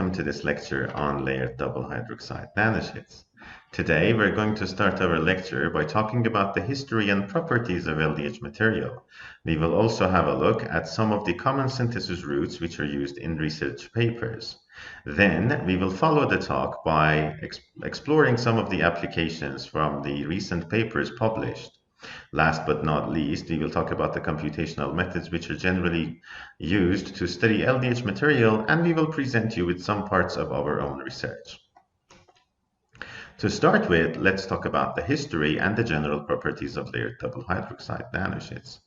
welcome to this lecture on layered double hydroxide nanosheets. Today we're going to start our lecture by talking about the history and properties of LDH material. We will also have a look at some of the common synthesis routes which are used in research papers. Then we will follow the talk by exploring some of the applications from the recent papers published. Last but not least, we will talk about the computational methods which are generally used to study LDH material, and we will present you with some parts of our own research. To start with, let's talk about the history and the general properties of layered double hydroxide nanosheets.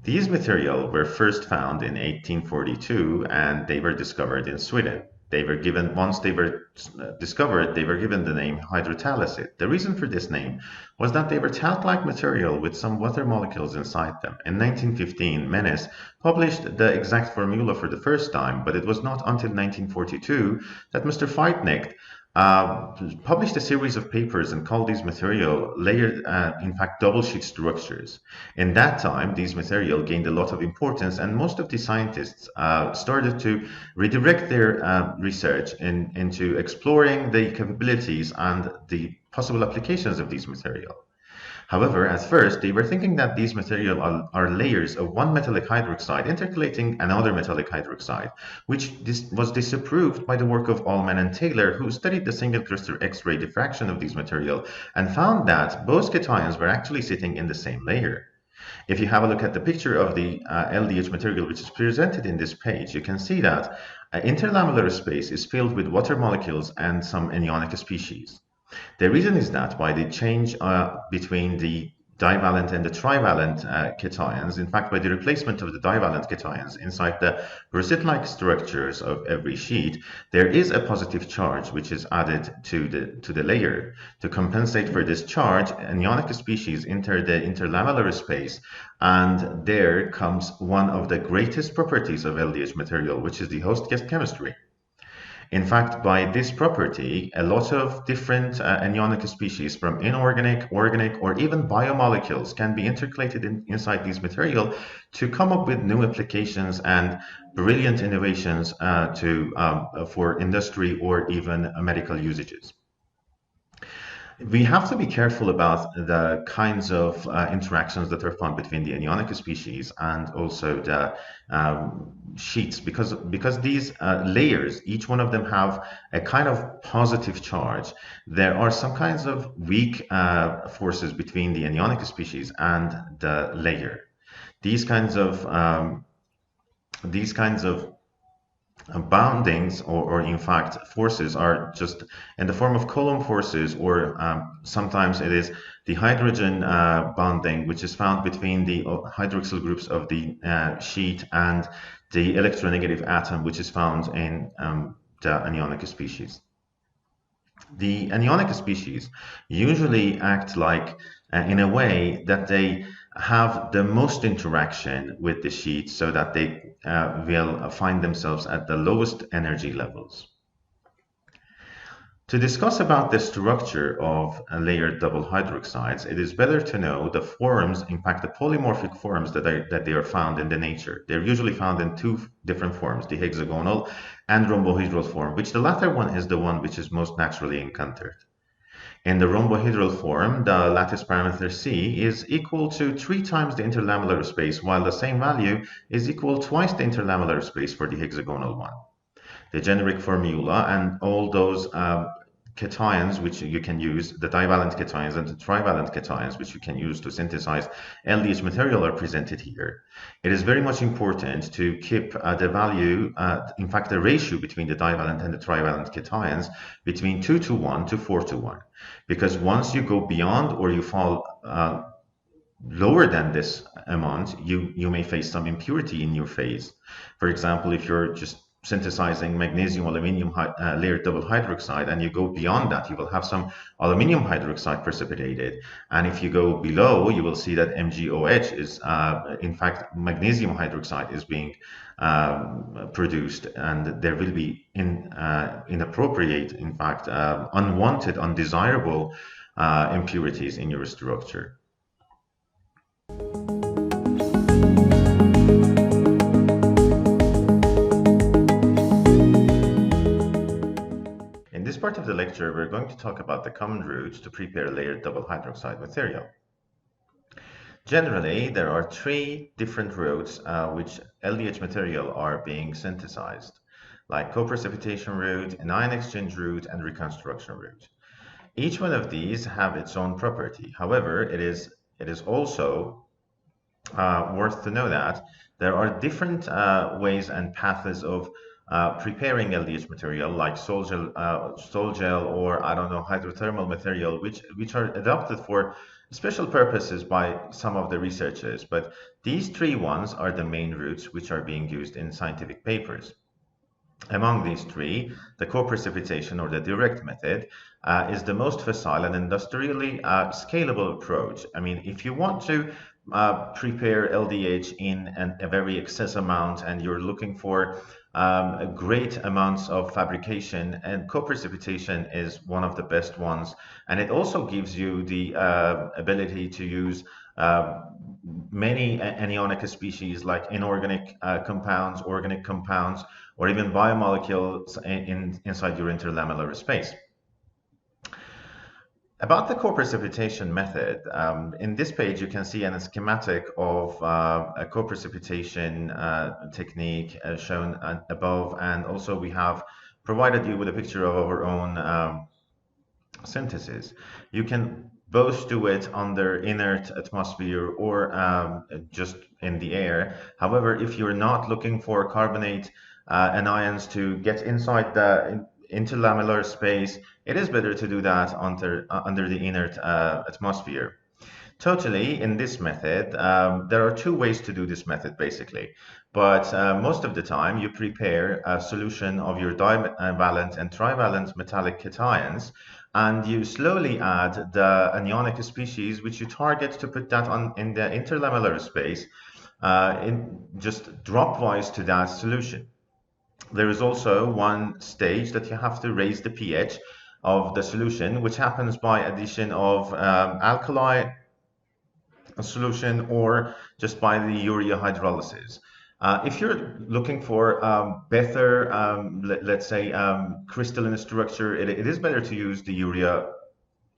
These materials were first found in 1842 and they were discovered in Sweden. Once they were discovered, they were given the name hydrotalacid. The reason for this name was that they were talc-like material with some water molecules inside them. In 1915, Menes published the exact formula for the first time, but it was not until 1942 that Mr. Feitnecht published a series of papers and called these material layered, in fact, double sheet structures. In that time, these material gained a lot of importance, and most of the scientists started to redirect their research into exploring the capabilities and the possible applications of these material. However, at first, they were thinking that these material are layers of one metallic hydroxide intercalating another metallic hydroxide, which was disapproved by the work of Allman and Taylor, who studied the single cluster X-ray diffraction of these material and found that both cations were actually sitting in the same layer. If you have a look at the picture of the LDH material which is presented in this page, you can see that interlamellar space is filled with water molecules and some anionic species. The reason is that by the change between the divalent and the trivalent cations, in fact by the replacement of the divalent cations inside the rosette-like structures of every sheet, there is a positive charge which is added to the layer. To compensate for this charge, anionic species enter the interlamellar space, and there comes one of the greatest properties of LDH material, which is the host-guest chemistry. In fact, by this property, a lot of different anionic species from inorganic, organic, or even biomolecules can be intercalated inside these material to come up with new applications and brilliant innovations for industry or even medical usages. We have to be careful about the kinds of interactions that are found between the anionic species and also the sheets, because these layers, each one of them have a kind of positive charge. There are some kinds of weak forces between the anionic species and the layer. These kinds of boundings or in fact forces are just in the form of Coulomb forces, or sometimes it is the hydrogen bonding which is found between the hydroxyl groups of the sheet and the electronegative atom which is found in the anionic species. The anionic species usually act like in a way that they have the most interaction with the sheet so that they will find themselves at the lowest energy levels. To discuss about the structure of layered double hydroxides, it is better to know the forms, in fact the polymorphic forms that they are found in the nature. They're usually found in two different forms, the hexagonal and rhombohedral form, which the latter one is the one which is most naturally encountered. In the rhombohedral form, the lattice parameter C is equal to 3 times the interlamellar space, while the same value is equal twice the interlamellar space for the hexagonal one. The generic formula and all those cations which you can use, the divalent cations and the trivalent cations which you can use to synthesize LDH material, are presented here. It is very much important to keep the value, in fact the ratio between the divalent and the trivalent cations between 2:1 to 4:1, because once you go beyond or you fall lower than this amount, you may face some impurity in your phase. For example, if you're just synthesizing magnesium aluminium layered double hydroxide and you go beyond that, you will have some aluminium hydroxide precipitated, and if you go below, you will see that MgOH is in fact magnesium hydroxide is being produced, and there will be inappropriate, in fact unwanted, undesirable impurities in your structure. part of the lecture, we're going to talk about the common routes to prepare layered double hydroxide material. Generally, there are three different routes which LDH material are being synthesized, like co-precipitation route, anion exchange route, and reconstruction route. Each one of these have its own property. However, it is also worth to know that there are different ways and paths of preparing LDH material, like sol gel, or I don't know, hydrothermal material, which are adopted for special purposes by some of the researchers. But these three ones are the main routes which are being used in scientific papers. Among these three, the co-precipitation or the direct method is the most facile and industrially scalable approach. I mean, if you want to prepare LDH in a very excess amount and you're looking for great amounts of fabrication, and co-precipitation is one of the best ones. And it also gives you the ability to use many anionic species like inorganic compounds, organic compounds, or even biomolecules inside your interlamellar space. About the co-precipitation method, in this page you can see a schematic of a co-precipitation technique shown above, and also we have provided you with a picture of our own synthesis. You can both do it under inert atmosphere or just in the air. However, if you're not looking for carbonate anions to get inside the interlamellar space, it is better to do that under the inert atmosphere. Totally, in this method, there are two ways to do this method basically, but most of the time you prepare a solution of your divalent and trivalent metallic cations, and you slowly add the anionic species which you target to put that in the interlamellar space, just dropwise to that solution. There is also one stage that you have to raise the pH of the solution, which happens by addition of alkali solution or just by the urea hydrolysis. If you're looking for better, let's say, crystalline structure, it is better to use the urea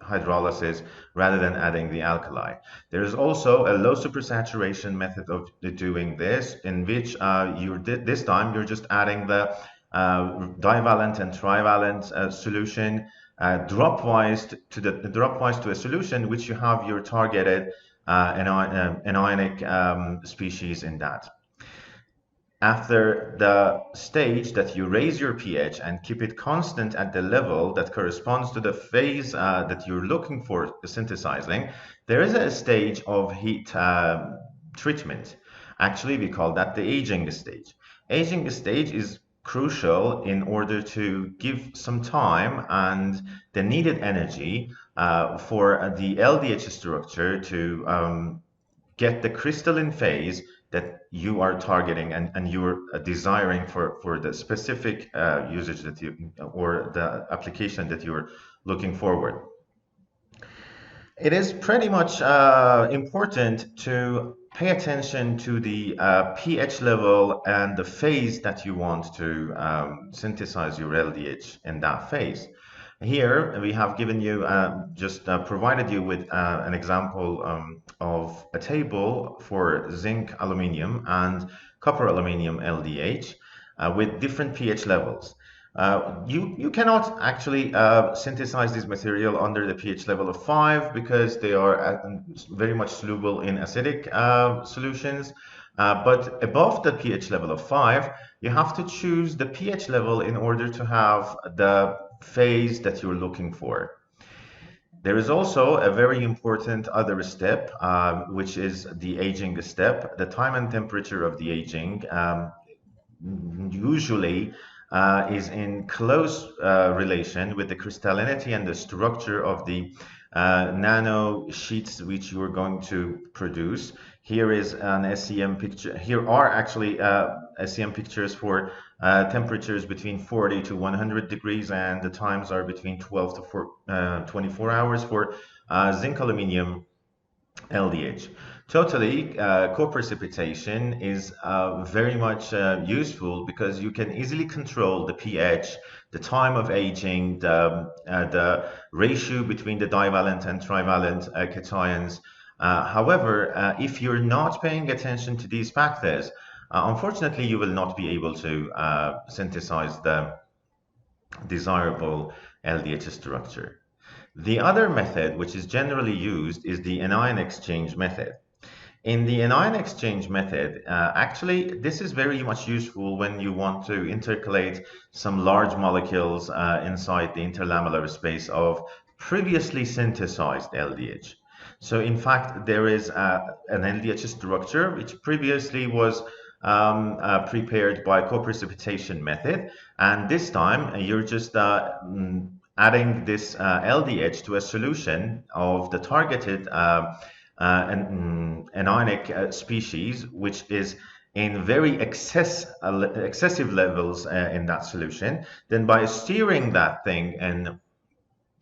hydrolysis rather than adding the alkali. There is also a low supersaturation method of doing this, in which this time you're just adding the divalent and trivalent solution dropwise to a solution which you have your targeted anionic species in that. After the stage that you raise your pH and keep it constant at the level that corresponds to the phase that you're looking for synthesizing, there is a stage of heat treatment. Actually, we call that the aging stage. Aging stage is crucial in order to give some time and the needed energy for the LDH structure to get the crystalline phase that you are targeting and you're desiring for the specific usage that you, or the application that you're looking forward. It is pretty much important to pay attention to the pH level and the phase that you want to synthesize your LDH in that phase. Here we have given you provided you with an example of a table for zinc aluminium and copper aluminium LDH with different pH levels. You cannot actually synthesize this material under the pH level of 5 because they are very much soluble in acidic solutions. But above the pH level of 5, you have to choose the pH level in order to have the phase that you're looking for. There is also a very important other step, which is the aging step. The time and temperature of the aging usually is in close relation with the crystallinity and the structure of the nano sheets which you are going to produce. Here is an SEM picture. Here are actually SEM pictures for temperatures between 40 to 100 degrees, and the times are between 12 to 24 hours for zinc aluminium LDH. Totally, co-precipitation is very much useful because you can easily control the pH, the time of aging, the ratio between the divalent and trivalent cations. However, if you're not paying attention to these factors, unfortunately, you will not be able to synthesize the desirable LDH structure. The other method, which is generally used, is the anion exchange method. In the anion exchange method, actually, this is very much useful when you want to intercalate some large molecules inside the interlamellar space of previously synthesized LDH. So in fact, there is an LDH structure which previously was prepared by co-precipitation method, and this time you're just adding this LDH to a solution of the targeted anionic species, which is in very excessive levels in that solution. Then by steering that thing and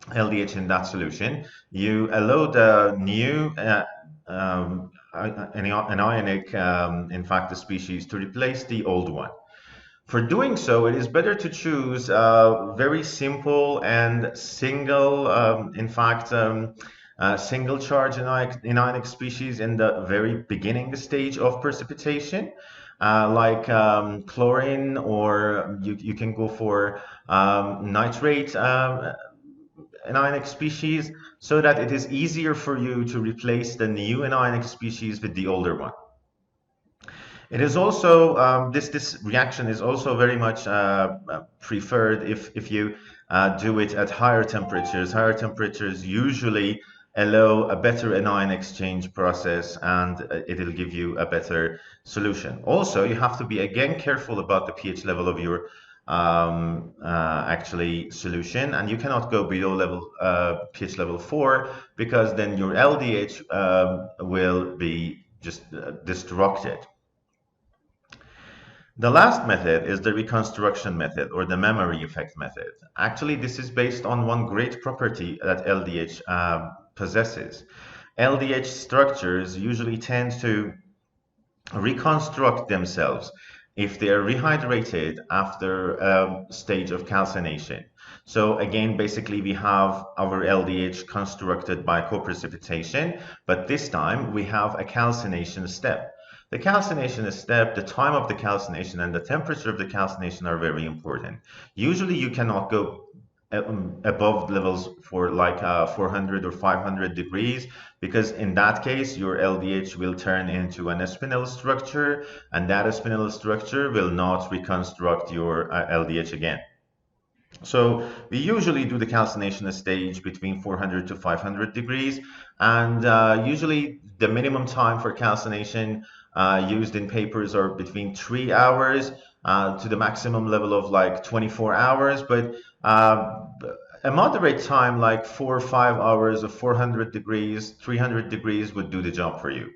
LDH in that solution, you allow the new anionic, in fact, the species to replace the old one. For doing so, it is better to choose very simple and single, single charge anionic species in the very beginning stage of precipitation, like chlorine, or you can go for nitrate anionic species, so that it is easier for you to replace the new anionic species with the older one. It is also this reaction is also very much preferred if you do it at higher temperatures. Higher temperatures usually allow a better anion exchange process, and it'll give you a better solution. Also, you have to be again careful about the pH level of your actually solution, and you cannot go below level pH level 4, because then your LDH will be just destructed. The last method is the reconstruction method, or the memory effect method. Actually, this is based on one great property that LDH possesses. LDH structures usually tend to reconstruct themselves if they are rehydrated after a stage of calcination. So again, basically we have our LDH constructed by co-precipitation, but this time we have a calcination step. The calcination step, the time of the calcination and the temperature of the calcination are very important. Usually you cannot go above levels for like 400 or 500 degrees, because in that case your LDH will turn into an spinel structure, and that spinel structure will not reconstruct your LDH again. So we usually do the calcination stage between 400 to 500 degrees, and usually the minimum time for calcination used in papers are between 3 hours to the maximum level of like 24 hours, but a moderate time like 4 or 5 hours of 400 degrees, 300 degrees would do the job for you.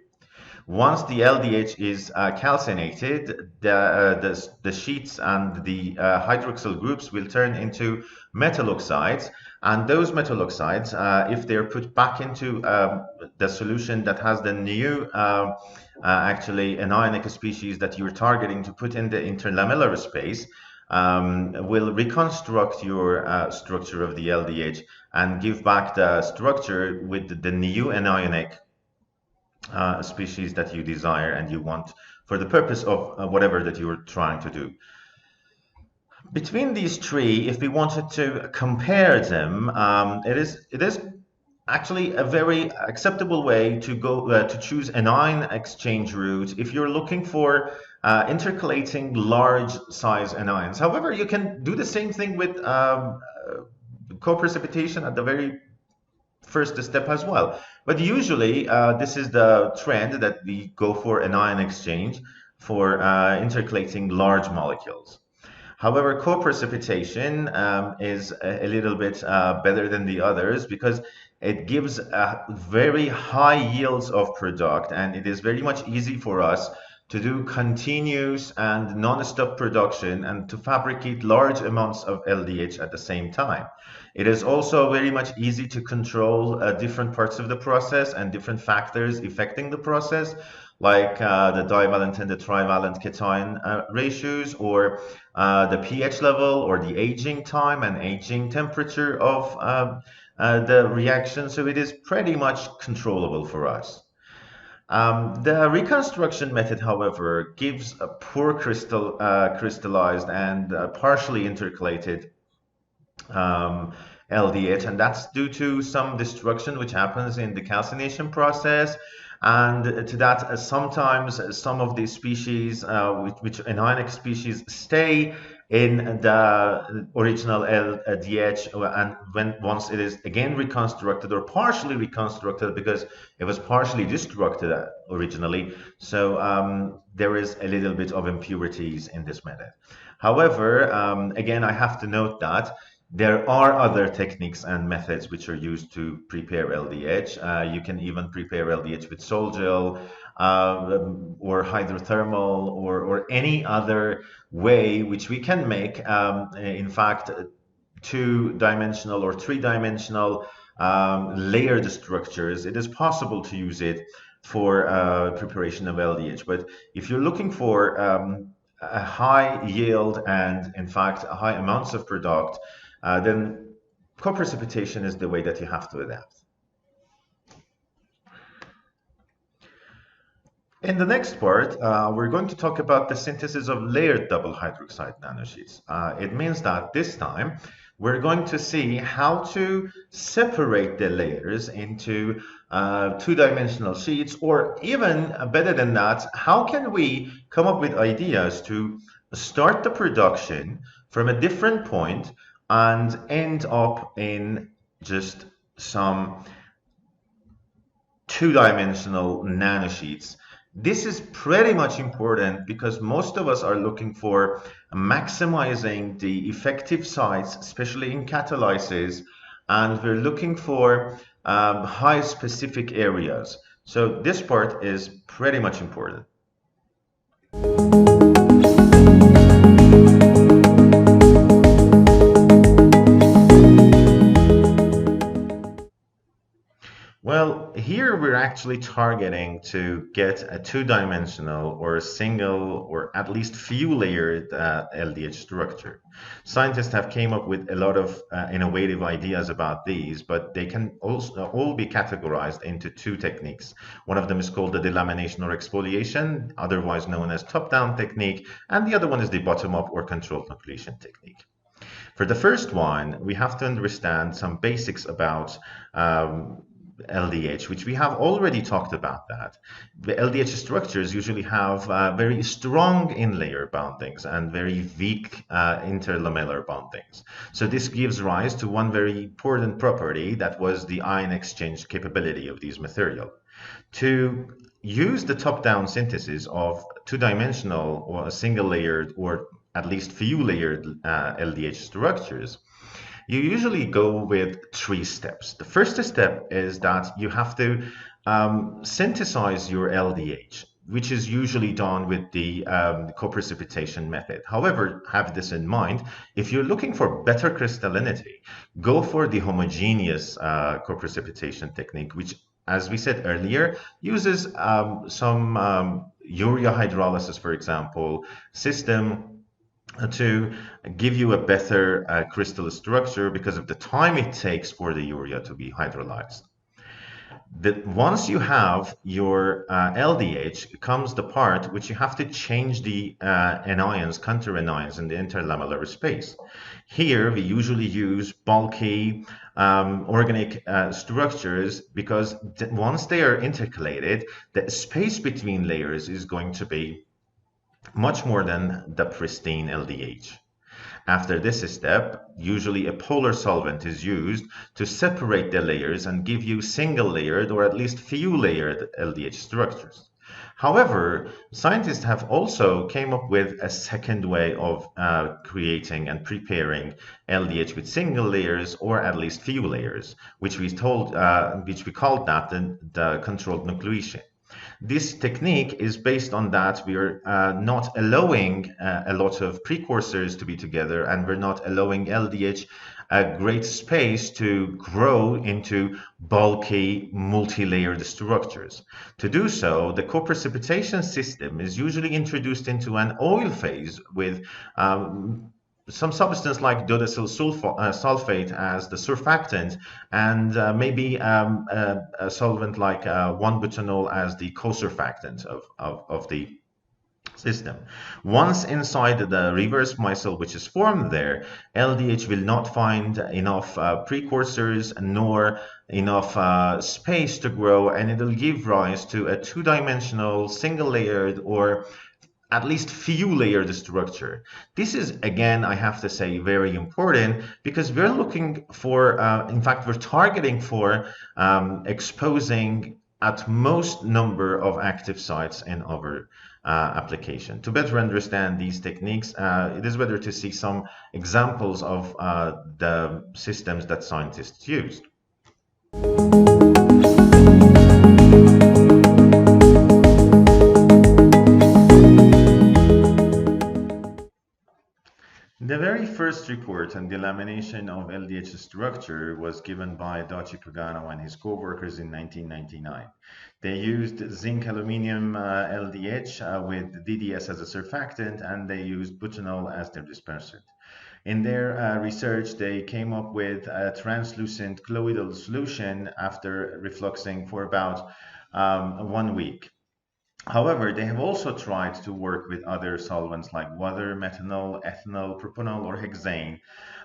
Once the LDH is calcinated, the sheets and the hydroxyl groups will turn into metal oxides, and those metal oxides, if they're put back into the solution that has the new actually anionic species that you're targeting to put in the interlamellar space, will reconstruct your structure of the LDH and give back the structure with the new anionic species that you desire and you want for the purpose of whatever that you're trying to do. Between these three, if we wanted to compare them, it is actually a very acceptable way to go to choose an anion exchange route if you're looking for intercalating large size anions. However, you can do the same thing with co-precipitation at the very first step as well. But usually this is the trend that we go for an anion exchange for intercalating large molecules. However, co-precipitation is a little bit better than the others because it gives very high yields of product, and it is very much easy for us to do continuous and non-stop production and to fabricate large amounts of LDH at the same time. It is also very much easy to control different parts of the process and different factors affecting the process, like the divalent and the trivalent cation ratios, or the pH level, or the aging time and aging temperature of the reaction. So it is pretty much controllable for us. The reconstruction method, however, gives a poor crystallized and partially intercalated LDH, and that's due to some destruction which happens in the calcination process. And to that, sometimes some of these species, which anionic species, stay in the original LDH, and once it is again reconstructed or partially reconstructed, because it was partially destructed originally, so there is a little bit of impurities in this method. However, again, I have to note that there are other techniques and methods which are used to prepare LDH. You can even prepare LDH with sol gel or hydrothermal or any other way which we can make, in fact, two-dimensional or three-dimensional layered structures. It is possible to use it for preparation of LDH. But if you're looking for a high yield and, in fact, high amounts of product, then co-precipitation is the way that you have to adapt. In the next part, we're going to talk about the synthesis of layered double hydroxide nanosheets. It means that this time we're going to see how to separate the layers into two-dimensional sheets, or even better than that, how can we come up with ideas to start the production from a different point and end up in just some two-dimensional nanosheets. This is pretty much important because most of us are looking for maximizing the effective sites, especially in catalysis, and we're looking for high specific areas. So this part is pretty much important. Well, here we're actually targeting to get a two-dimensional or a single or at least few layered LDH structure. Scientists have came up with a lot of innovative ideas about these, but they can also all be categorized into two techniques. One of them is called the delamination or exfoliation, otherwise known as top-down technique, and the other one is the bottom-up or controlled nucleation technique. For the first one, we have to understand some basics about LDH, which we have already talked about that. The LDH structures usually have very strong in-layer bondings and very weak interlamellar bondings. So this gives rise to one very important property, that was the ion exchange capability of these material. To use the top-down synthesis of two-dimensional or a single-layered or at least few layered LDH structures, you usually go with 3 steps. The first step is that you have to synthesize your LDH, which is usually done with the co-precipitation method. However, have this in mind, if you're looking for better crystallinity, go for the homogeneous co-precipitation technique, which, as we said earlier, uses some urea hydrolysis, for example, system to give you a better crystal structure because of the time it takes for the urea to be hydrolyzed. Once you have your LDH, comes the part which you have to change the anions, counter anions in the interlamellar space. Here we usually use bulky organic structures because once they are intercalated, the space between layers is going to be much more than the pristine LDH. After this step, usually a polar solvent is used to separate the layers and give you single-layered or at least few-layered LDH structures. However, scientists have also came up with a second way of creating and preparing LDH with single layers or at least few layers, which we called that the controlled nucleation. This technique is based on that we are not allowing a lot of precursors to be together, and we're not allowing LDH a great space to grow into bulky, multi-layered structures. To do so, the co-precipitation system is usually introduced into an oil phase with some substance like dodecyl sulfate as the surfactant, and maybe a solvent like 1-butanol as the co-surfactant of the system. Once inside the reverse micelle which is formed there, LDH will not find enough precursors nor enough space to grow, and it will give rise to a two-dimensional, single-layered, or at least few layered structure. This is, again, I have to say, very important, because we're looking for, in fact, we're targeting for exposing at most number of active sites in our application. To better understand these techniques, it is better to see some examples of the systems that scientists used. The very first report on the lamination of LDH structure was given by Dachi Pagano and his co-workers in 1999. They used zinc aluminium LDH with DDS as a surfactant, and they used butanol as their dispersant. In their research, they came up with a translucent colloidal solution after refluxing for about 1 week. However, they have also tried to work with other solvents like water, methanol, ethanol, propanol, or hexane,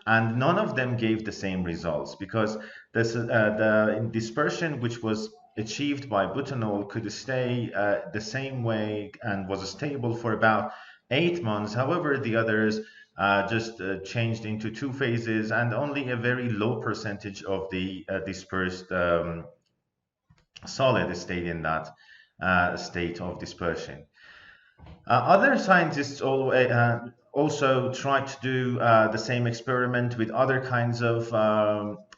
and none of them gave the same results, because the dispersion which was achieved by butanol could stay the same way and was stable for about 8 months. However, the others just changed into two phases, and only a very low percentage of the dispersed solid stayed in that state of dispersion. Other scientists also tried to do the same experiment with other kinds of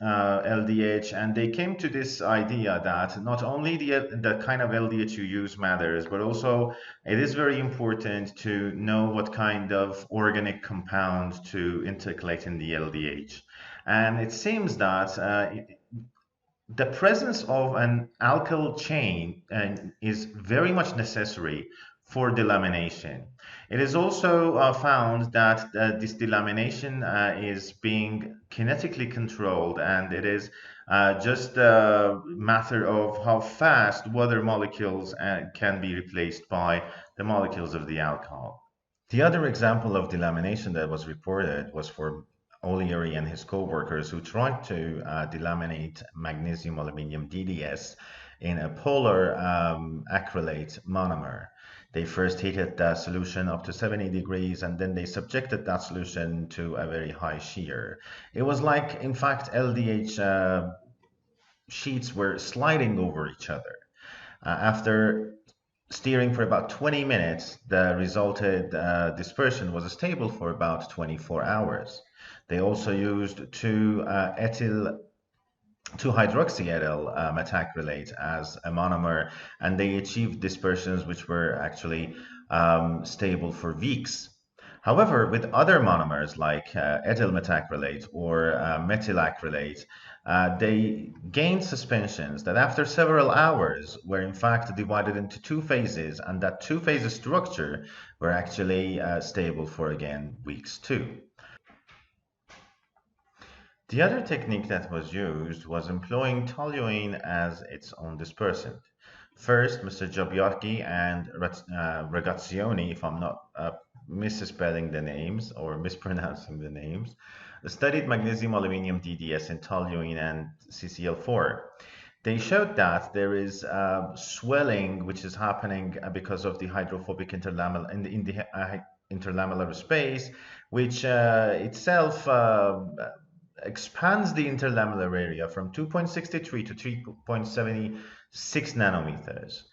LDH, and they came to this idea that not only the kind of LDH you use matters, but also it is very important to know what kind of organic compound to intercalate in the LDH. And it seems that the presence of an alkyl chain is very much necessary for delamination. It is also found that this delamination is being kinetically controlled, and it is just a matter of how fast water molecules can be replaced by the molecules of the alcohol. The other example of delamination that was reported was for O'Leary and his co-workers, who tried to delaminate magnesium aluminum DDS in a polar acrylate monomer. They first heated the solution up to 70 degrees, and then they subjected that solution to a very high shear. It was like, in fact, LDH sheets were sliding over each other. After steering for about 20 minutes, the resulted dispersion was stable for about 24 hours. They also used 2-hydroxyethyl methacrylate as a monomer, and they achieved dispersions which were actually stable for weeks. However, with other monomers like ethyl methacrylate or methylacrylate, they gained suspensions that after several hours were in fact divided into two phases, and that two-phase structure were actually stable for, again, weeks too. The other technique that was used was employing toluene as its own dispersant. First, Mr. Giobiacchi and Ragazzioni, if I'm not misspelling the names or mispronouncing the names, studied magnesium aluminum DDS in toluene and CCl4. They showed that there is swelling which is happening because of the hydrophobic interlamellar space, which itself expands the interlamellar area from 2.63 to 3.76 nanometers.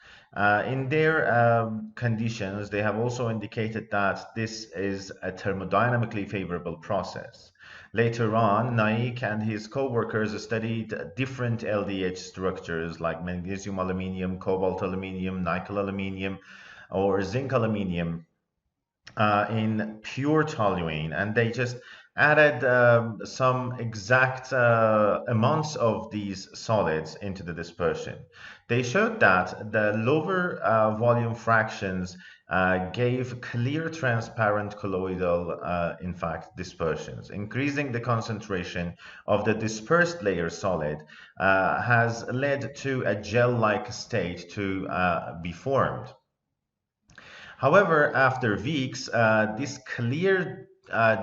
In their conditions, they have also indicated that this is a thermodynamically favorable process. Later on, Naik and his co-workers studied different LDH structures like magnesium aluminium, cobalt aluminium, nickel aluminium, or zinc aluminium in pure toluene, and they just added some exact amounts of these solids into the dispersion. They showed that the lower volume fractions gave clear, transparent colloidal, in fact, dispersions. Increasing the concentration of the dispersed layer solid has led to a gel-like state to be formed. However, after weeks, this clear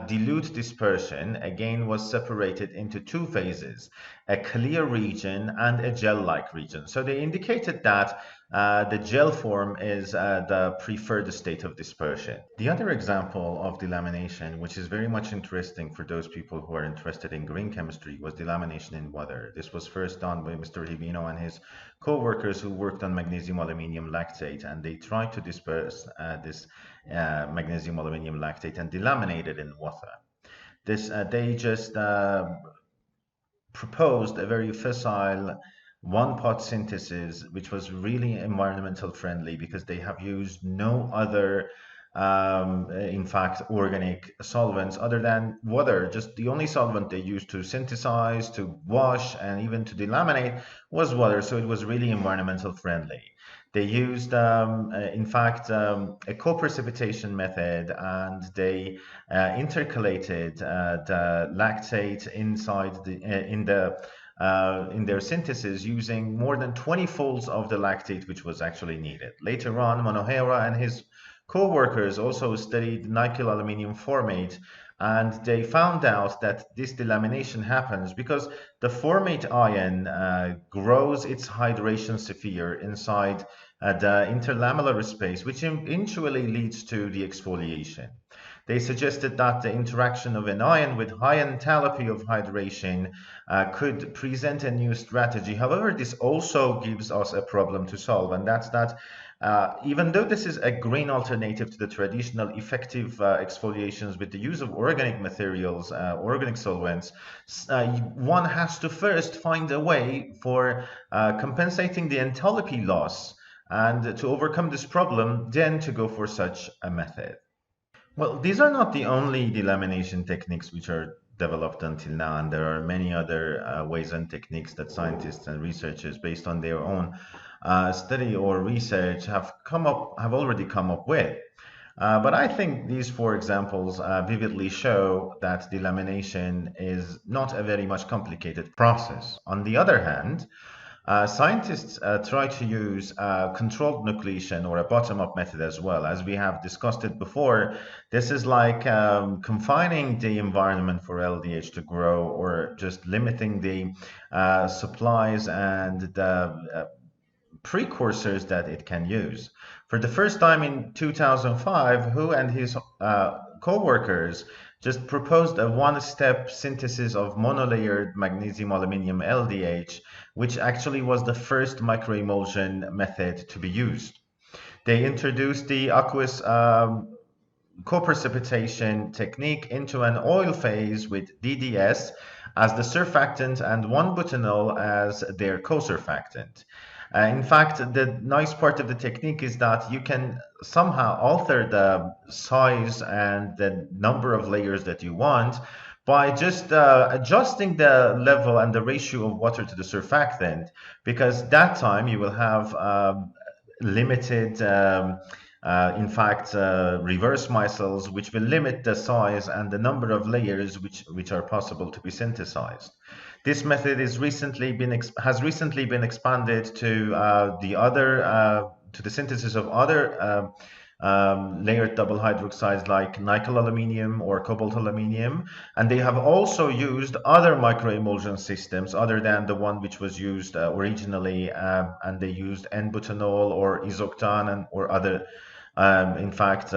dilute dispersion again was separated into two phases, a clear region and a gel-like region. So they indicated that the gel form is the preferred state of dispersion. The other example of delamination, which is very much interesting for those people who are interested in green chemistry, was delamination in water. This was first done by Mr. Rivino and his co-workers who worked on magnesium aluminum lactate, and they tried to disperse this magnesium aluminum lactate and delaminate it in water. They just proposed a very facile one-pot synthesis, which was really environmental friendly because they have used no other, in fact, organic solvents other than water. Just the only solvent they used to synthesize, to wash, and even to delaminate was water. So it was really environmental friendly. They used, in fact, a co-precipitation method, and they intercalated the lactate inside in their synthesis using more than 20 folds of the lactate which was actually needed. Later on, Manohara and his co-workers also studied nickel aluminium formate, and they found out that this delamination happens because the formate ion grows its hydration sphere inside the interlamellar space, which eventually leads to the exfoliation. They suggested that the interaction of an ion with high enthalpy of hydration could present a new strategy. However, this also gives us a problem to solve, and that's that even though this is a green alternative to the traditional effective exfoliations with the use of organic materials, organic solvents, one has to first find a way for compensating the enthalpy loss. And to overcome this problem, then to go for such a method. Well, these are not the only delamination techniques which are developed until now, and there are many other ways and techniques that scientists and researchers, based on their own study or research, have already come up with. But I think these four examples vividly show that delamination is not a very much complicated process. On the other hand, scientists try to use controlled nucleation or a bottom-up method as well. As we have discussed it before, this is like confining the environment for LDH to grow, or just limiting the supplies and the precursors that it can use. For the first time in 2005, Hu and his co-workers just proposed a one-step synthesis of monolayered magnesium aluminum LDH, which actually was the first microemulsion method to be used. They introduced the aqueous co-precipitation technique into an oil phase with DDS as the surfactant and 1-butanol as their co-surfactant. In fact, the nice part of the technique is that you can somehow alter the size and the number of layers that you want by just adjusting the level and the ratio of water to the surfactant, because that time you will have limited in fact, reverse micelles, which will limit the size and the number of layers which are possible to be synthesized. This method has recently been expanded to the synthesis of other layered double hydroxides like nickel aluminium or cobalt aluminium, and they have also used other microemulsion systems other than the one which was used originally, and they used N-butanol or isoctane or other in fact,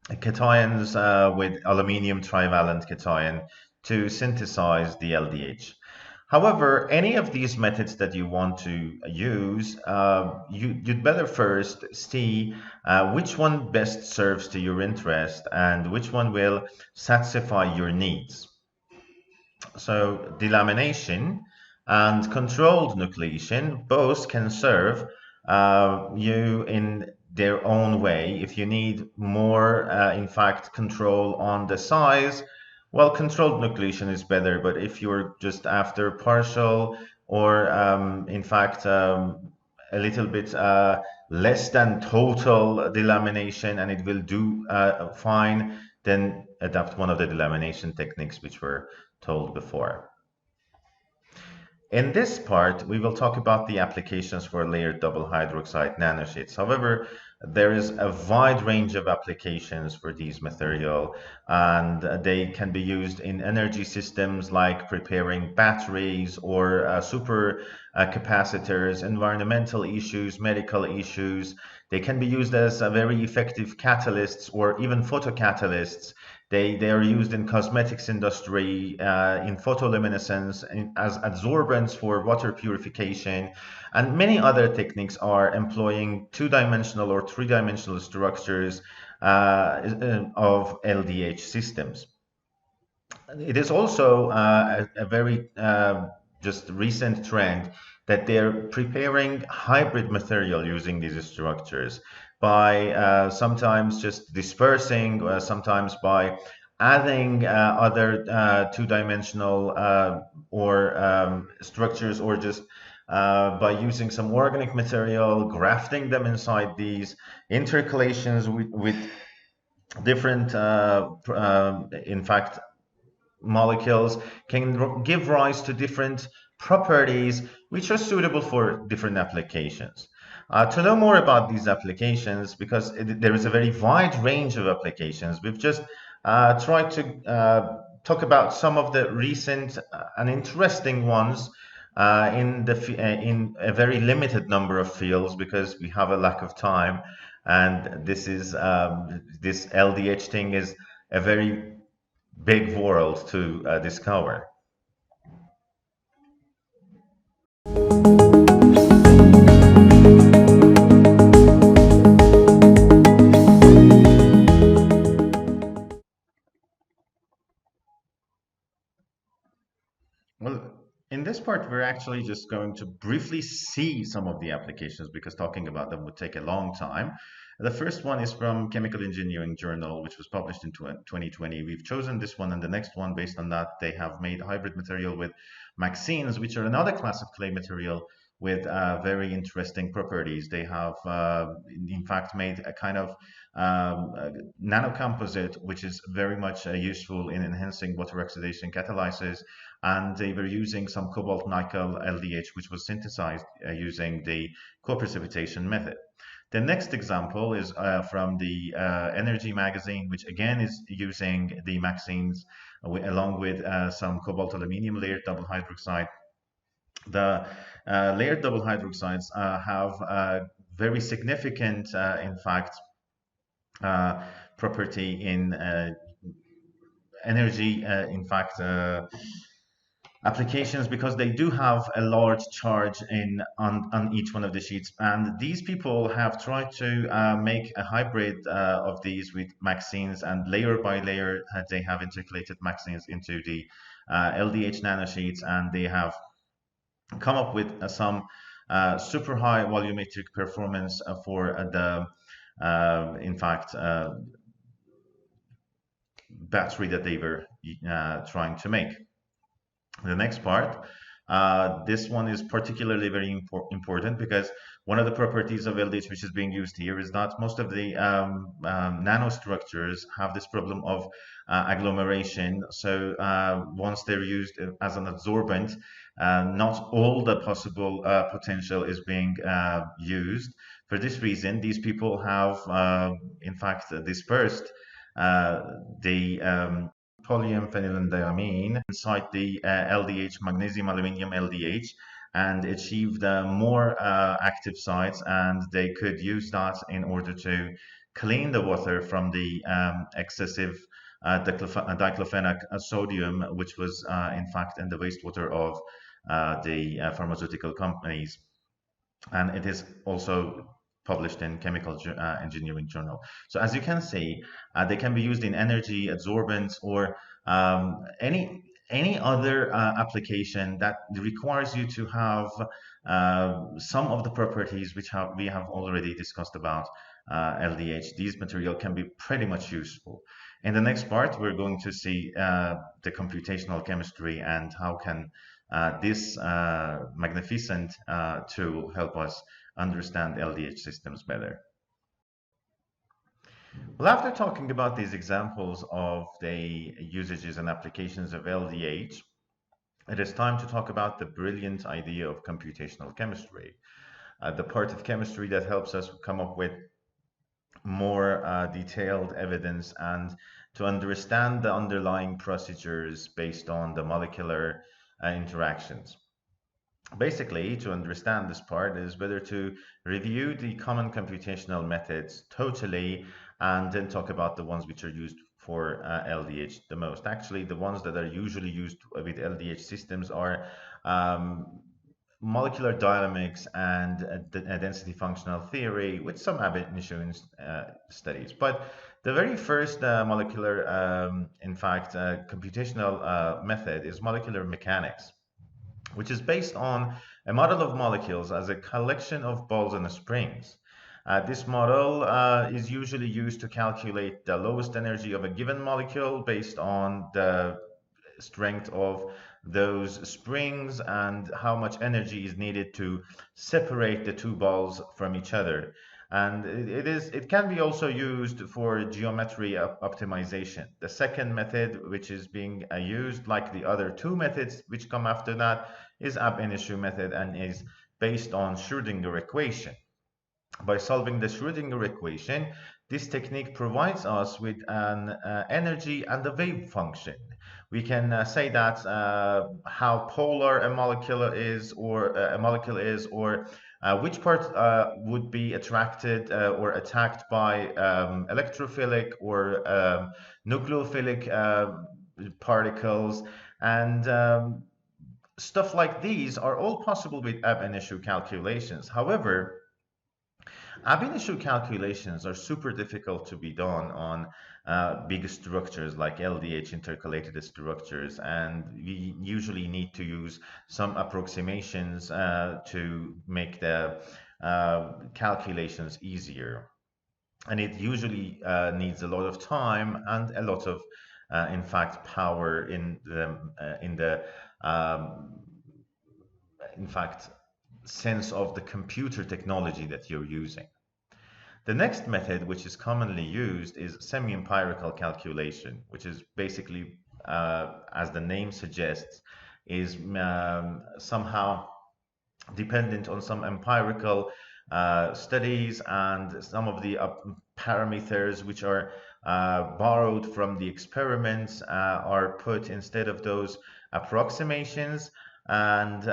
cations with aluminium trivalent cation. to synthesize the LDH. However, any of these methods that you want to use, you'd better first see which one best serves to your interest and which one will satisfy your needs. So delamination and controlled nucleation both can serve you in their own way. If you need more, in fact, control on the size, well, controlled nucleation is better. But if you're just after partial or, in fact, a little bit less than total delamination and it will do fine, then adopt one of the delamination techniques which were told before. In this part, we will talk about the applications for layered double hydroxide nanosheets. However, there is a wide range of applications for these material, and they can be used in energy systems like preparing batteries or super capacitors, environmental issues, medical issues. They can be used as very effective catalysts or even photocatalysts. They are used in cosmetics industry, in photoluminescence, as adsorbents for water purification, and many other techniques are employing two-dimensional or three-dimensional structures of LDH systems. It is also a very just recent trend that they're preparing hybrid material using these structures by sometimes just dispersing, sometimes by adding other two-dimensional or structures, or just by using some organic material, grafting them inside these intercalations with different, in fact, molecules can give rise to different properties which are suitable for different applications. To know more about these applications, because there is a very wide range of applications, we've just tried to talk about some of the recent and interesting ones in a very limited number of fields, because we have a lack of time, and this LDH thing is a very big world to discover. Well, in this part, we're actually just going to briefly see some of the applications, because talking about them would take a long time. The first one is from Chemical Engineering Journal, which was published in 2020. We've chosen this one and the next one based on that. They have made hybrid material with MXenes, which are another class of clay material with very interesting properties. They have, in fact, made a kind of nanocomposite, which is very much useful in enhancing water oxidation catalysis, and they were using some cobalt nickel LDH, which was synthesized using the co-precipitation method. The next example is from the Energy magazine, which again is using the MXenes along with some cobalt aluminium layered double hydroxide. The layered double hydroxides have very significant, in fact, property in energy, in fact, applications, because they do have a large charge on each one of the sheets. And these people have tried to make a hybrid of these with MXenes, and layer by layer they have intercalated MXenes into the LDH nanosheets, and they have come up with some super high volumetric performance for the in fact battery that they were trying to make. The next part, this one is particularly very important, because one of the properties of LDH which is being used here is that most of the nanostructures have this problem of agglomeration. So once they're used as an adsorbent, not all the possible potential is being used. For this reason, these people have, in fact, dispersed the polyphenyldiamine inside the LDH, magnesium aluminium LDH, and achieved more active sites, and they could use that in order to clean the water from the excessive diclofenac sodium, which was in fact in the wastewater of the pharmaceutical companies, and it is also published in Chemical Engineering Journal. So as you can see, they can be used in energy absorbance or any other application that requires you to have some of the properties which we have already discussed about LDH. These material can be pretty much useful. In the next part, we're going to see the computational chemistry and how can this magnificent tool help us understand LDH systems better. Well, after talking about these examples of the usages and applications of LDH, it is time to talk about the brilliant idea of computational chemistry, the part of chemistry that helps us come up with more detailed evidence and to understand the underlying procedures based on the molecular interactions. Basically, to understand this part is better to review the common computational methods totally and then talk about the ones which are used for LDH the most. Actually, the ones that are usually used with LDH systems are molecular dynamics and density functional theory with some ab initio studies. But the very first molecular, in fact, computational method is molecular mechanics, which is based on a model of molecules as a collection of balls and springs. This model is usually used to calculate the lowest energy of a given molecule based on the strength of those springs and how much energy is needed to separate the two balls from each other. And it can be also used for geometry optimization. The second method, which is being used like the other two methods which come after that, is ab initio method and is based on Schrödinger equation. By solving the Schrödinger equation, this technique provides us with an energy and a wave function. We can say that how polar a molecule is, or which part would be attracted or attacked by electrophilic or nucleophilic particles, and stuff like these are all possible with ab initio calculations. However, ab initio calculations are super difficult to be done on big structures like LDH intercalated structures, and we usually need to use some approximations to make the calculations easier. And it usually needs a lot of time and a lot of, in fact, power in the in fact, sense of the computer technology that you're using. The next method, which is commonly used, is semi-empirical calculation, which is basically, as the name suggests, is somehow dependent on some empirical studies, and some of the parameters which are borrowed from the experiments are put instead of those approximations. And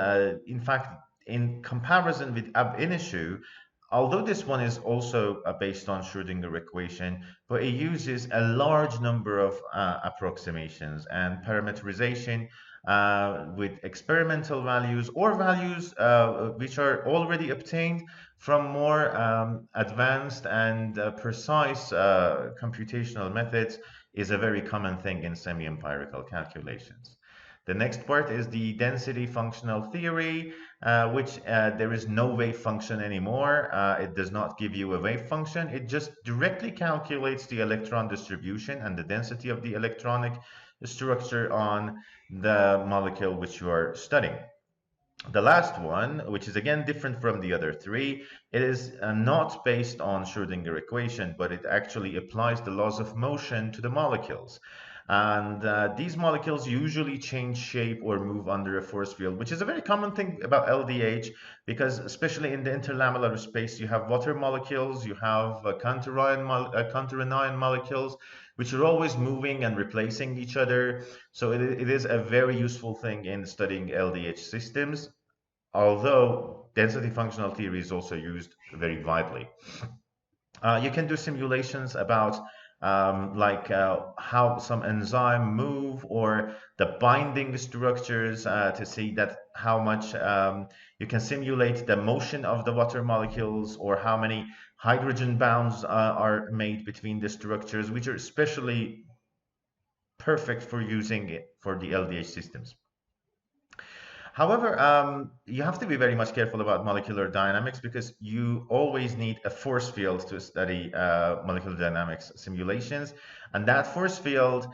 in fact, in comparison with ab initio, although this one is also based on Schrödinger equation, but it uses a large number of approximations and parameterization with experimental values or values which are already obtained from more advanced and precise computational methods is a very common thing in semi-empirical calculations. The next part is the density functional theory, which there is no wave function anymore. It does not give you a wave function. It just directly calculates the electron distribution and the density of the electronic structure on the molecule which you are studying. The last one, which is again different from the other three, it is not based on Schrödinger equation, but it actually applies the laws of motion to the molecules. And these molecules usually change shape or move under a force field, which is a very common thing about LDH, because especially in the interlamellar space, you have water molecules, you have counteranion molecules, which are always moving and replacing each other. So it is a very useful thing in studying LDH systems, although density functional theory is also used very widely. You can do simulations about like how some enzyme move, or the binding structures to see that how much you can simulate the motion of the water molecules, or how many hydrogen bonds are made between the structures, which are especially perfect for using it for the LDH systems. However, you have to be very much careful about molecular dynamics, because you always need a force field to study molecular dynamics simulations. And that force field,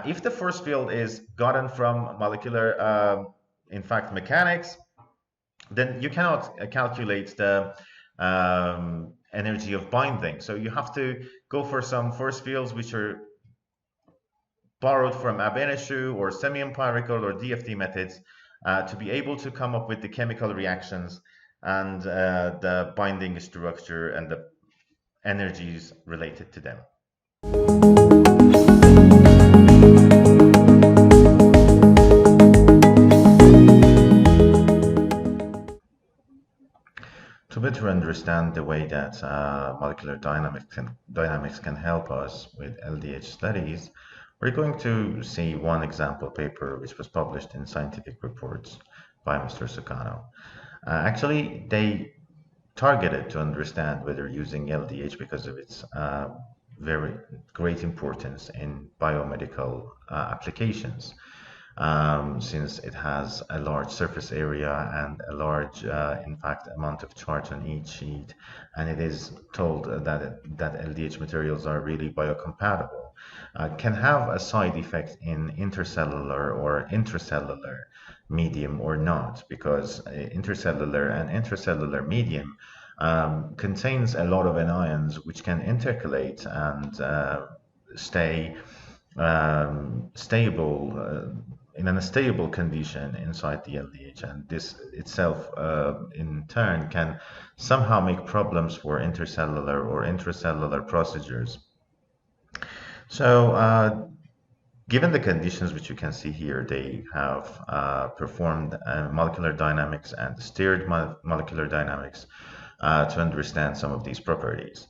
if the force field is gotten from molecular, in fact, mechanics, then you cannot calculate the energy of binding. So you have to go for some force fields which are borrowed from ab initio or semi-empirical or DFT methods to be able to come up with the chemical reactions and the binding structure and the energies related to them. To better understand the way that molecular dynamics can help us with LDH studies, we're going to see one example paper which was published in Scientific Reports by Mr. Sukarno. Actually, they targeted to understand whether using LDH, because of its very great importance in biomedical applications, since it has a large surface area and a large, in fact, amount of charge on each sheet, and it is told that LDH materials are really biocompatible, can have a side effect in intercellular or intracellular medium or not, because intercellular and intracellular medium contains a lot of anions which can intercalate and stay stable in an stable condition inside the LDH, and this itself in turn can somehow make problems for intercellular or intracellular procedures. So given the conditions which you can see here, they have performed molecular dynamics and steered molecular dynamics to understand some of these properties.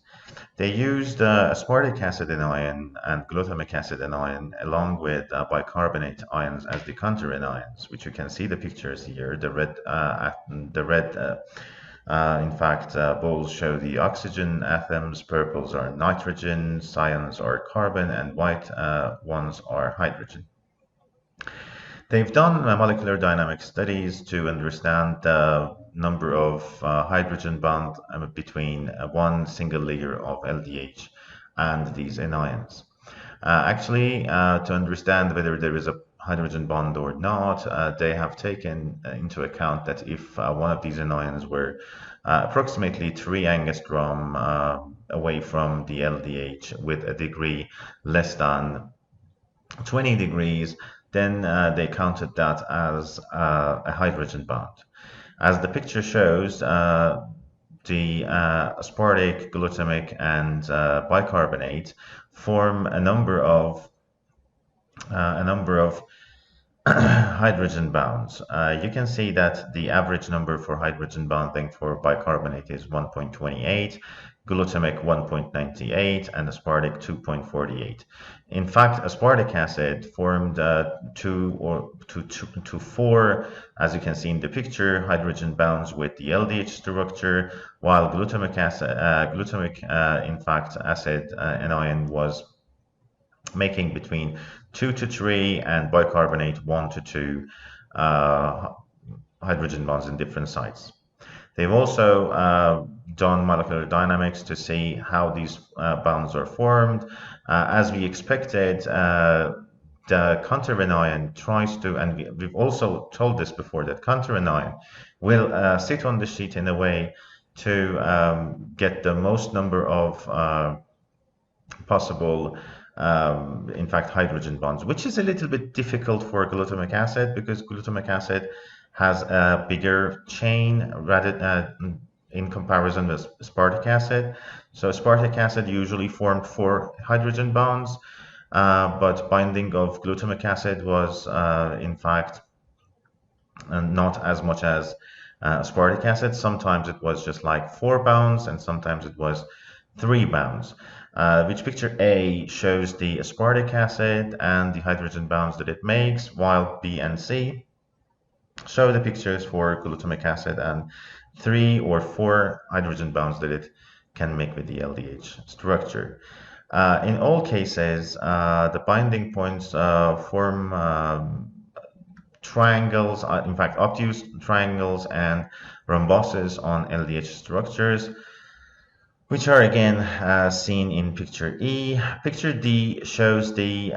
They used aspartic acid anion and glutamic acid anion along with bicarbonate ions as the counter anions, which you can see the pictures here. The red in fact, balls show the oxygen atoms, purples are nitrogen, cyans are carbon, and white ones are hydrogen. They've done molecular dynamic studies to understand the number of hydrogen bonds between one single layer of LDH and these anions. Actually, to understand whether there is a hydrogen bond or not, they have taken into account that if one of these anions were approximately 3 angstrom away from the LDH with a degree less than 20 degrees, then they counted that as a hydrogen bond. As the picture shows, the aspartic, glutamic, and bicarbonate form a number of hydrogen bonds. You can see that the average number for hydrogen bonding for bicarbonate is 1.28, glutamic 1.98, and aspartic 2.48. In fact, aspartic acid formed 2 to 4, as you can see in the picture, hydrogen bonds with the LDH structure, while glutamic in fact acid anion was making between 2 to 3 and bicarbonate 1 to 2 hydrogen bonds in different sites. They've also done molecular dynamics to see how these bonds are formed. As we expected, the counter anion tries to, and we've also told this before, that counter anion will sit on the sheet in a way to get the most number of possible in fact hydrogen bonds, which is a little bit difficult for glutamic acid, because glutamic acid has a bigger chain rather in comparison with aspartic acid. So aspartic acid usually formed 4 hydrogen bonds, but binding of glutamic acid was in fact not as much as aspartic acid. Sometimes it was just like 4 bonds and sometimes it was 3 bonds. which picture A shows the aspartic acid and the hydrogen bonds that it makes, while B and C show the pictures for glutamic acid and 3 or 4 hydrogen bonds that it can make with the LDH structure. In all cases, the binding points form triangles, in fact, obtuse triangles and rhomboses on LDH structures, which are again seen in picture E. Picture D shows the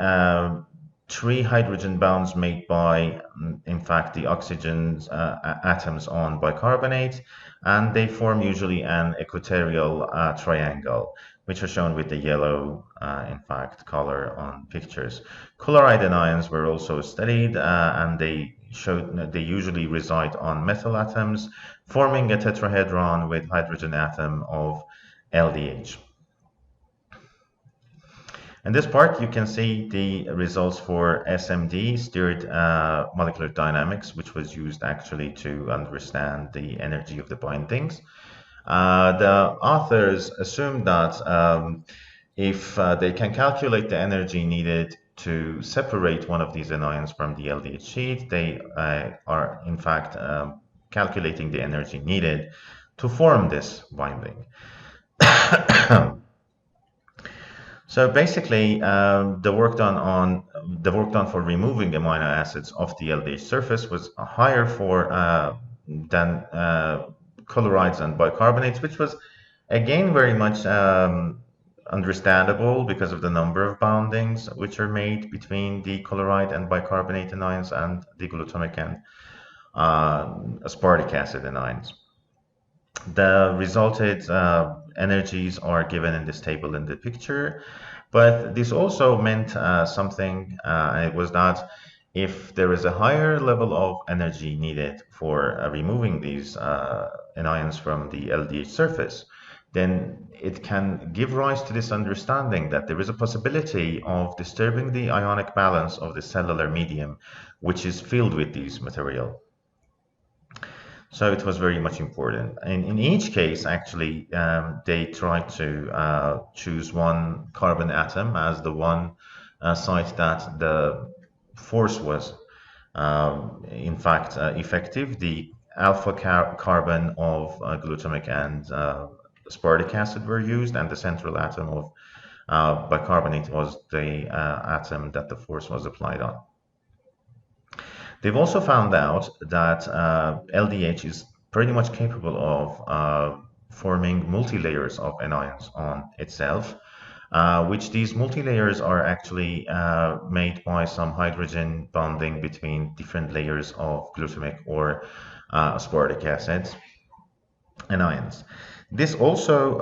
3 hydrogen bonds made by, in fact, the oxygen atoms on bicarbonate, and they form usually an equatorial triangle, which are shown with the yellow, in fact, color on pictures. Chloride anions were also studied, and they showed they usually reside on metal atoms, forming a tetrahedron with hydrogen atom of LDH. In this part, you can see the results for SMD, steered molecular dynamics, which was used actually to understand the energy of the bindings. The authors assumed that if they can calculate the energy needed to separate one of these anions from the LDH sheet, they are in fact calculating the energy needed to form this binding. So basically, the work done for removing amino acids off the LDH surface was higher than chlorides and bicarbonates, which was again very much understandable because of the number of bondings which are made between the chloride and bicarbonate anions and the glutamic and aspartic acid anions. The resulted energies are given in this table in the picture, but this also meant something, and it was that if there is a higher level of energy needed for removing these anions from the LDH surface, then it can give rise to this understanding that there is a possibility of disturbing the ionic balance of the cellular medium, which is filled with these material. So it was very much important. And in each case, actually, they tried to choose one carbon atom as the one site that the force was, in fact, effective. The alpha carbon of glutamic and aspartic acid were used, and the central atom of bicarbonate was the atom that the force was applied on. They've also found out that LDH is pretty much capable of forming multi-layers of anions on itself, which these multi-layers are actually made by some hydrogen bonding between different layers of glutamic or aspartic acids anions. This also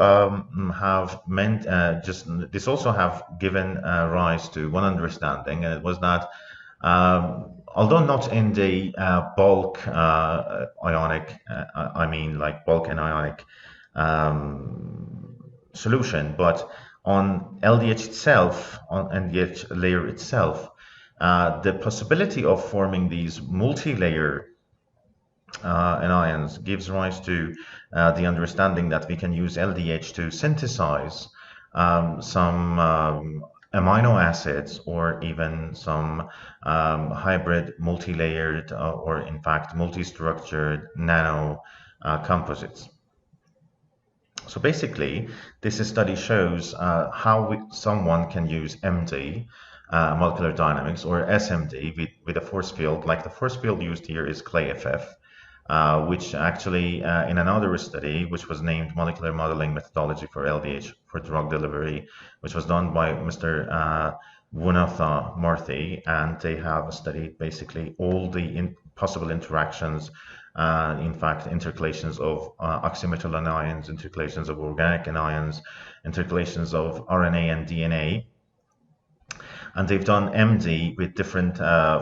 this also have given rise to one understanding, and it was that although not in the bulk ionic, like bulk anionic solution, but on LDH itself, on LDH layer itself, the possibility of forming these multi-layer anions gives rise to the understanding that we can use LDH to synthesize some amino acids or even some hybrid multi-layered or in fact multi-structured nano composites. So basically, this study shows how someone can use MD, molecular dynamics, or SMD with a force field. Like the force field used here is ClayFF, which actually in another study, which was named Molecular Modeling Methodology for LDH for Drug Delivery, which was done by Mr. Vunatha Murthy, and they have studied basically all the possible interactions, in fact, intercalations of oxymetal anions, intercalations of organic anions, intercalations of RNA and DNA. And they've done MD with different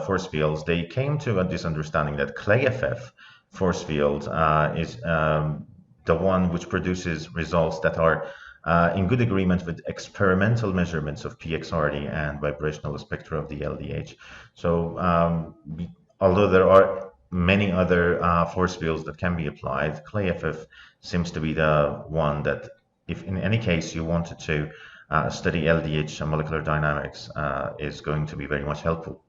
force fields. They came to this understanding that ClayFF force field is the one which produces results that are in good agreement with experimental measurements of PXRD and vibrational spectra of the LDH. So although there are many other force fields that can be applied, ClayFF seems to be the one that, if in any case you wanted to study LDH and molecular dynamics is going to be very much helpful.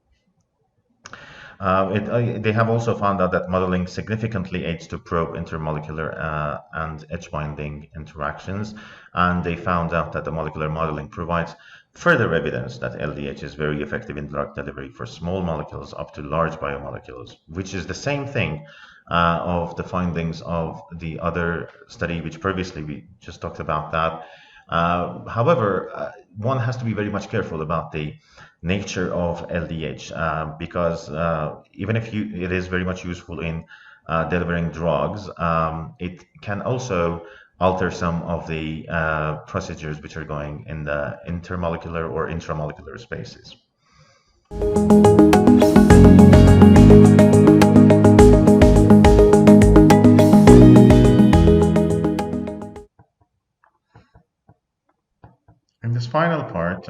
They have also found out that modeling significantly aids to probe intermolecular and edge binding interactions, and they found out that the molecular modeling provides further evidence that LDH is very effective in drug delivery for small molecules up to large biomolecules, which is the same thing of the findings of the other study, which previously we just talked about that. However, one has to be very much careful about the nature of LDH because even if it is very much useful in delivering drugs, it can also alter some of the procedures which are going in the intermolecular or intramolecular spaces. In this final part,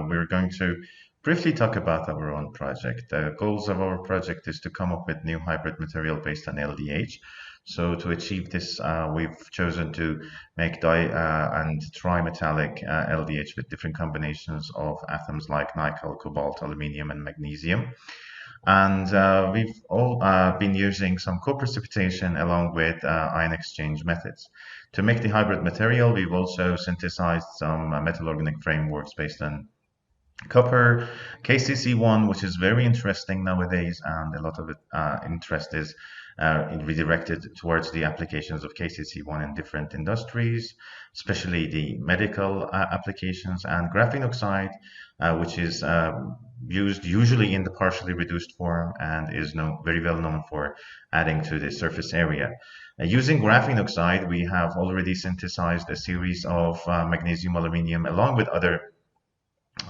we're going to briefly talk about our own project. The goals of our project is to come up with new hybrid material based on LDH. So to achieve this, we've chosen to make and trimetallic LDH with different combinations of atoms like nickel, cobalt, aluminium, and magnesium. And we've all been using some co-precipitation along with ion exchange methods. To make the hybrid material, we've also synthesized some metal organic frameworks based on copper, KCC1, which is very interesting nowadays, and a lot of interest is redirected towards the applications of KCC1 in different industries, especially the medical applications, and graphene oxide, which is used usually in the partially reduced form and is very well known for adding to the surface area. Using graphene oxide, we have already synthesized a series of magnesium aluminium along with other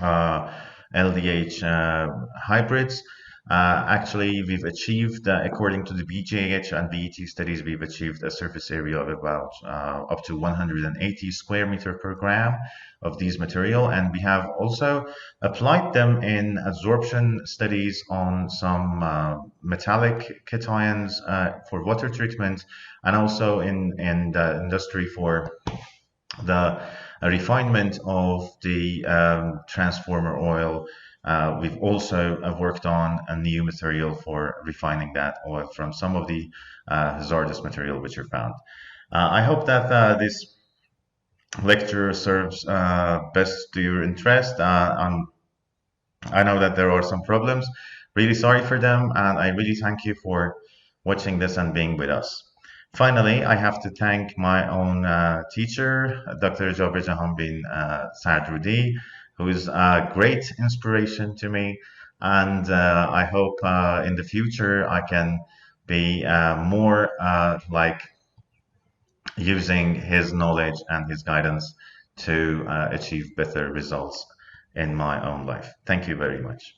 uh, LDH hybrids. Actually, we've achieved, according to the BJH and BET studies, we've achieved a surface area of about up to 180 square meter per gram of these material. And we have also applied them in absorption studies on some metallic cations for water treatment, and also in the industry for the refinement of the transformer oil. We've also worked on a new material for refining that oil from some of the hazardous material which are found. I hope that this lecture serves best to your interest. I know that there are some problems. Really sorry for them, and I really thank you for watching this and being with us. Finally, I have to thank my own teacher, Dr. Jabir Jahan bin Saadrudi, who is a great inspiration to me. And I hope in the future I can be more like using his knowledge and his guidance to achieve better results in my own life. Thank you very much.